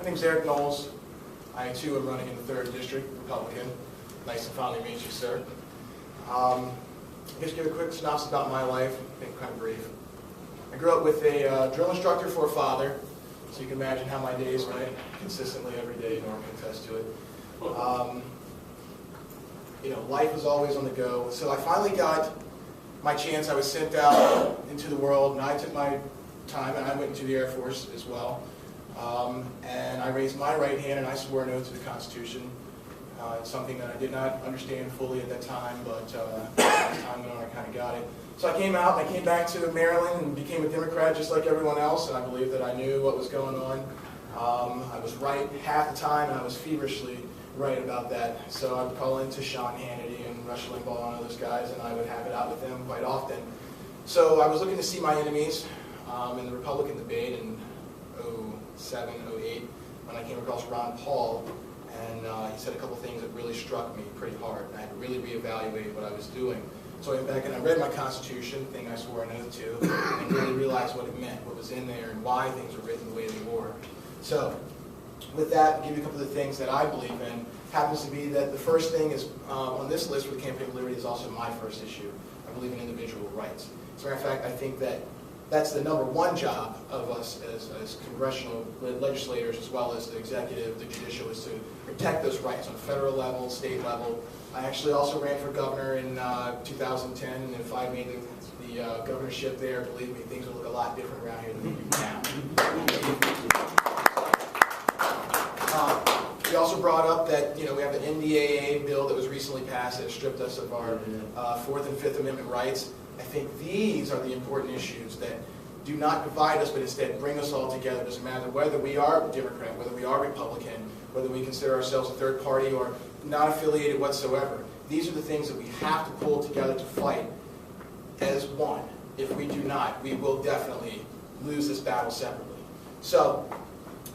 My name's Knowles. I too am running in the 3rd District, Republican. Nice to finally meet you, sir. I'll just give a quick synopsis about my life, I think kind of brief. I grew up with a drill instructor for a father, so you can imagine how my days went consistently every day, Norm can attest to it. Life was always on the go. So I finally got my chance. I was sent out into the world, and I took my time, and I went into the Air Force as well. And I raised my right hand, and I swore an oath to the Constitution. It's something that I did not understand fully at that time, but as time went on, I kind of got it. So I came out, and I came back to Maryland and became a Democrat just like everyone else, and I believe that I knew what was going on. I was right half the time, and I was feverishly right about that. So I would call in to Sean Hannity and Rush Limbaugh and those guys, and I would have it out with them quite often. So I was looking to see my enemies in the Republican debate in 07, 08, when I came across Ron Paul, and he said a couple things that really struck me pretty hard, and I had to really reevaluate what I was doing. So I went back and I read my Constitution, thing I swore an oath to, and really realized what it meant, what was in there, and why things were written the way they were. So, with that, I'll give you a couple of the things that I believe in. Happens to be that the first thing is on this list for the Campaign of Liberty is also my first issue. I believe in individual rights. As a matter of fact, I think that that's the #1 job of us as congressional legislators, as well as the executive, the judicial, is to protect those rights on a federal level, state level. I actually also ran for governor in 2010, and if I made the governorship there, believe me, things would look a lot different around here than they do now. We also brought up that we have the NDAA bill that was recently passed that stripped us of our 4th and 5th Amendment rights. I think these are the important issues that do not divide us, but instead bring us all together. It doesn't matter whether we are Democrat, whether we are Republican, whether we consider ourselves a third party or not affiliated whatsoever. These are the things that we have to pull together to fight as one. If we do not, we will definitely lose this battle separately. So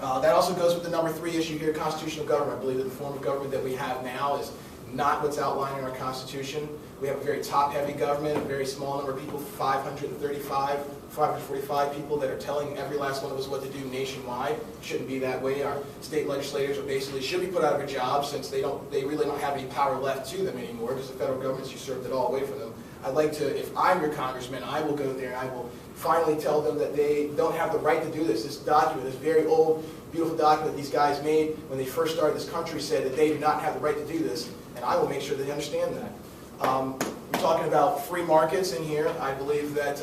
that also goes with the #3 issue here, constitutional government. I believe that the form of government that we have now is not what's outlined in our Constitution. We have a very top-heavy government, a very small number of people, 545 people that are telling every last one of us what to do nationwide. It shouldn't be that way. Our state legislators are basically should be put out of their jobs since they really don't have any power left to them anymore because the federal government's usurped it all away from them. I'd like to, if I'm your congressman, I will go there and I will finally tell them that they don't have the right to do this. This document, this very old, beautiful document these guys made when they first started this country said that they do not have the right to do this, and I will make sure they understand that. We're talking about free markets in here. I believe that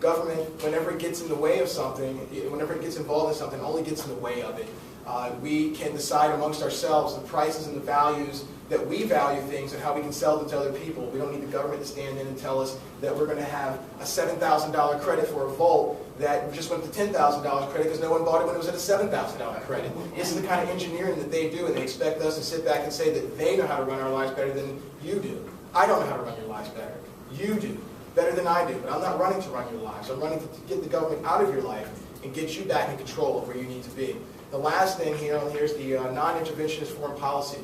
government, whenever it gets in the way of something, whenever it gets involved in something, only gets in the way of it. We can decide amongst ourselves the prices and the values that we value things and how we can sell them to other people. We don't need the government to stand in and tell us that we're going to have a $7,000 credit for a Volt that just went to $10,000 credit because no one bought it when it was at a $7,000 credit. This is the kind of engineering that they do, and they expect us to sit back and say that they know how to run our lives better than you do. I don't know how to run your lives better. You do, better than I do, but I'm not running to run your lives. I'm running to get the government out of your life and get you back in control of where you need to be. The last thing here is the non-interventionist foreign policy.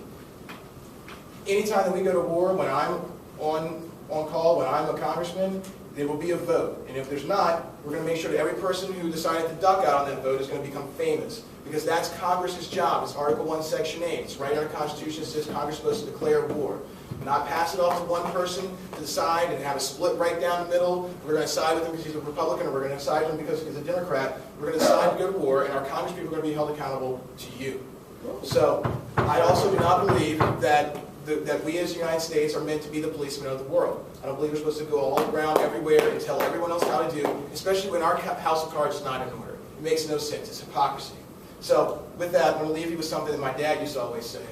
Anytime that we go to war, when I'm on call, when I'm a congressman, there will be a vote. And if there's not, we're going to make sure that every person who decided to duck out on that vote is going to become famous. Because that's Congress's job. It's Article 1, Section 8. It's right in our Constitution. It says Congress is supposed to declare war. Not pass it off to one person to decide and have a split right down the middle. We're going to side with him because he's a Republican, or we're going to side with him because he's a Democrat. We're going to decide to go to war, and our Congress people are going to be held accountable to you. So I also do not believe that we as the United States are meant to be the policemen of the world. I don't believe we're supposed to go all around everywhere and tell everyone else how to do, especially when our house of cards is not in order. It makes no sense. It's hypocrisy. So with that, I'm going to leave you with something that my dad used to always say.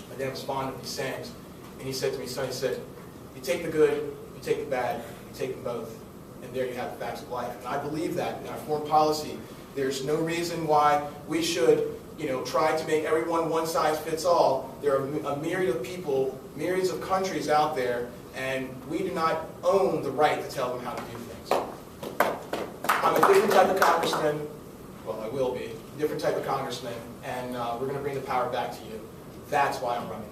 My dad was fond of these sayings. And he said to me, son, he said, you take the good, you take the bad, you take them both. And there you have the facts of life. And I believe that in our foreign policy. There's no reason why we should try to make everyone one size fits all. There are a myriad of people, myriads of countries out there, and we do not own the right to tell them how to do things. I'm a different type of congressman, well, I will be, a different type of congressman, and we're going to bring the power back to you. That's why I'm running.